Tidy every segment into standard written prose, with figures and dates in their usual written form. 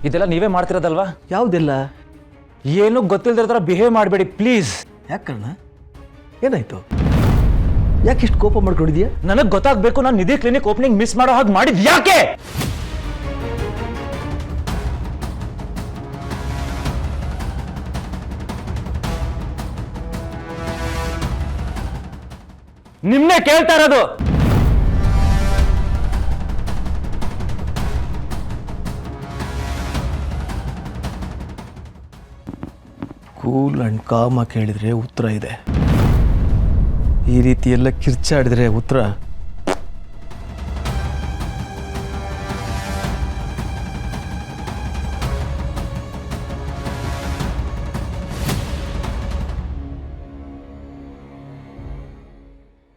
ಇದೆಲ್ಲ ನೀವೇ ಮಾಡ್ತಿರೋದಲ್ವಾ? ಯಾವುದೆಲ್ಲ? ಏನು ಗೊತ್ತಿಲ್ಲದ ಥರ ಬಿಹೇವ್ ಮಾಡಬೇಡಿ ಪ್ಲೀಸ್. ಯಾಕೆ ಕರ್ಣ, ಏನಾಯ್ತು? ಯಾಕೆ ಇಷ್ಟು ಕೋಪ ಮಾಡ್ಕೊಂಡಿದ್ಯಾ? ನನಗೆ ಗೊತ್ತಾಗಬೇಕು, ನಾನು ನಿಧಿ ಕ್ಲಿನಿಕ್ ಓಪನಿಂಗ್ ಮಿಸ್ ಮಾಡೋ ಹಾಗೆ ಮಾಡಿದ್ ಯಾಕೆ? ನಿಮ್ನೆ ಕೇಳ್ತಾ ಇರೋದು. ಕೂಲ್ ಅಂಡ್ ಕಾಮ ಕೇಳಿದ್ರೆ ಉತ್ತರ ಇದೆ, ಈ ರೀತಿ ಎಲ್ಲ ಕಿರ್ಚಾಡಿದ್ರೆ ಉತ್ತರ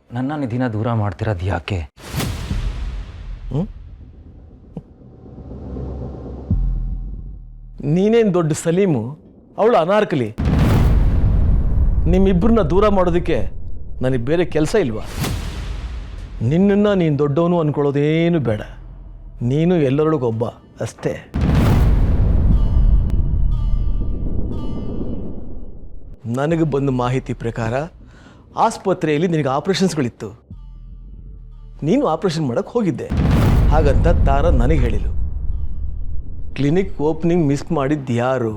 ನನ್ನ ನಿಧಿನ ದೂರ ಮಾಡ್ತಿರೋದು ಯಾಕೆ? ನೀನೇನು ದೊಡ್ಡ ಸಲೀಮು, ಅವಳು ಅನಾರ್ಕಲಿ. ನಿಮ್ಮಿಬ್ಬರನ್ನ ದೂರ ಮಾಡೋದಕ್ಕೆ ನನಗೆ ಬೇರೆ ಕೆಲಸ ಇಲ್ವಾ? ನಿನ್ನನ್ನು ನೀನು ದೊಡ್ಡವನು ಅಂದ್ಕೊಳ್ಳೋದೇನು ಬೇಡ, ನೀನು ಎಲ್ಲರೊಳಗೊಬ್ಬ ಅಷ್ಟೇ. ನನಗೆ ಬಂದ ಮಾಹಿತಿ ಪ್ರಕಾರ ಆಸ್ಪತ್ರೆಯಲ್ಲಿ ನಿನಗೆ ಆಪರೇಷನ್ಸ್ಗಳಿತ್ತು, ನೀನು ಆಪರೇಷನ್ ಮಾಡೋಕ್ಕೆ ಹೋಗಿದ್ದೆ. ಹಾಗಂತ ತಾರ ನನಗೆ ಹೇಳಿಲು. ಕ್ಲಿನಿಕ್ ಓಪನಿಂಗ್ ಮಿಸ್ ಮಾಡಿದ್ದು ಯಾರು?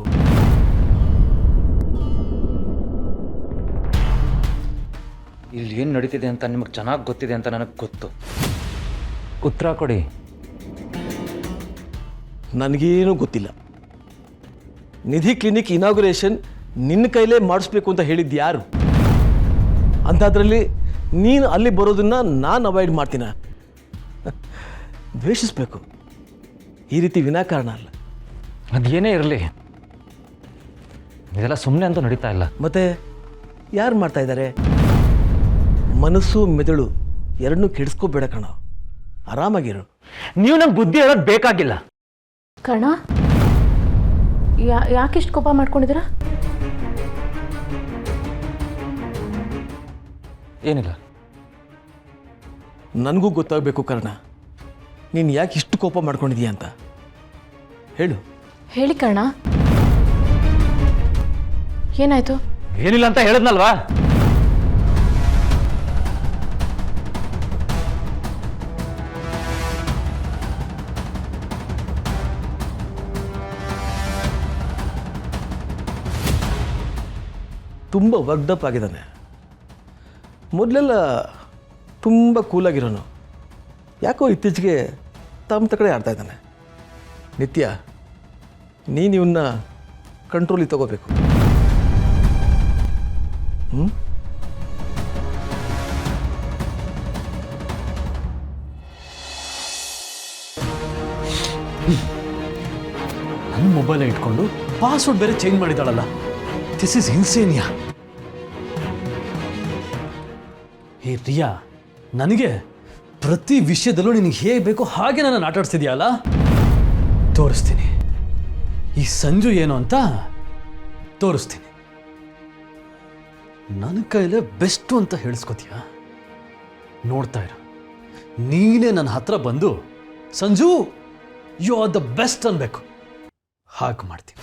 ಇಲ್ಲಿ ಏನು ನಡೀತಿದೆ ಅಂತ ನಿಮಗೆ ಚೆನ್ನಾಗಿ ಗೊತ್ತಿದೆ ಅಂತ ನನಗೆ ಗೊತ್ತು. ಉತ್ತರ ಕೊಡಿ. ನನಗೇನೂ ಗೊತ್ತಿಲ್ಲ. ನಿಧಿ ಕ್ಲಿನಿಕ್ ಇನಾಗ್ರೇಷನ್ ನಿನ್ನ ಕೈಲೇ ಮಾಡಿಸ್ಬೇಕು ಅಂತ ಹೇಳಿದ್ದು ಯಾರು? ಅಂಥದ್ರಲ್ಲಿ ನೀನು ಅಲ್ಲಿ ಬರೋದನ್ನು ನಾನು ಅವಾಯ್ಡ್ ಮಾಡ್ತೀನ? ದ್ವೇಷಿಸ್ಬೇಕು, ಈ ರೀತಿ ವಿನಾಕಾರಣ ಅಲ್ಲ. ಅದೇನೇ ಇರಲಿ, ಇದೆಲ್ಲ ಸುಮ್ಮನೆ ಅಂತೂ ನಡೀತಾ ಇಲ್ಲ. ಮತ್ತೆ ಯಾರು ಮಾಡ್ತಾ ಇದ್ದಾರೆ? ಮನಸ್ಸು ಮೆದುಳು ಎರಡನ್ನೂ ಕೆಡಿಸ್ಕೋಬೇಡ ಕಣ, ಆರಾಮಾಗಿರು. ನೀವು ನಂಗೆ ಬುದ್ಧಿ ಹೇಳೋದು ಬೇಕಾಗಿಲ್ಲ. ಕಣ, ಯಾಕಿಷ್ಟು ಕೋಪ ಮಾಡ್ಕೊಂಡಿದ್ದೀರಾ? ಏನಿಲ್ಲ. ನನಗೂ ಗೊತ್ತಾಗಬೇಕು ಕರ್ಣ, ನೀನು ಯಾಕೆ ಇಷ್ಟು ಕೋಪ ಮಾಡ್ಕೊಂಡಿದೀಯ ಅಂತ ಹೇಳು. ಹೇಳಿ ಕರ್ಣ, ಏನಾಯ್ತು? ಏನಿಲ್ಲ ಅಂತ ಹೇಳಿದ್ನಲ್ವಾ? ತುಂಬ ವರ್ಕ್ಡಪ್ ಆಗಿದ್ದಾನೆ. ಮೊದಲೆಲ್ಲ ತುಂಬ ಕೂಲಾಗಿರೋನು, ಯಾಕೋ ಇತ್ತೀಚೆಗೆ ತಮ್ಮ ಕಡೆ ಆಡ್ತಾ ಇದ್ದಾನೆ. ನಿತ್ಯ, ನೀನು ಇವನ್ನ ಕಂಟ್ರೋಲಿಗೆ ತಗೋಬೇಕು. ನನ್ನ ಮೊಬೈಲ್ ಇಟ್ಕೊಂಡು ಪಾಸ್ವರ್ಡ್ ಬೇರೆ ಚೇಂಜ್ ಮಾಡಿದಾಳಲ್ಲ. This is insanity. Hey Riya, ನನಗೆ ಪ್ರತಿ ವಿಷಯದಲ್ಲೂ ನಿನಗೆ ಹೇಗೆ ಬೇಕೋ ಹಾಗೆ ನಾನು ಆಟಾಡ್ಸಿದ್ಯಲ್ಲ, ತೋರಿಸ್ತೀನಿ. ಈ ಸಂಜು ಏನು ಅಂತ ತೋರಿಸ್ತೀನಿ. ನನ್ನ ಕೈಲೇ ಬೆಸ್ಟು ಅಂತ ಹೇಳಿಸ್ಕೋತೀಯ? ನೋಡ್ತಾ ಇರು, ನೀನೇ ನನ್ನ ಹತ್ರ ಬಂದು Sanju you are the best ಅನ್ಬೇಕು, ಹಾಗೆ ಮಾಡ್ತೀನಿ.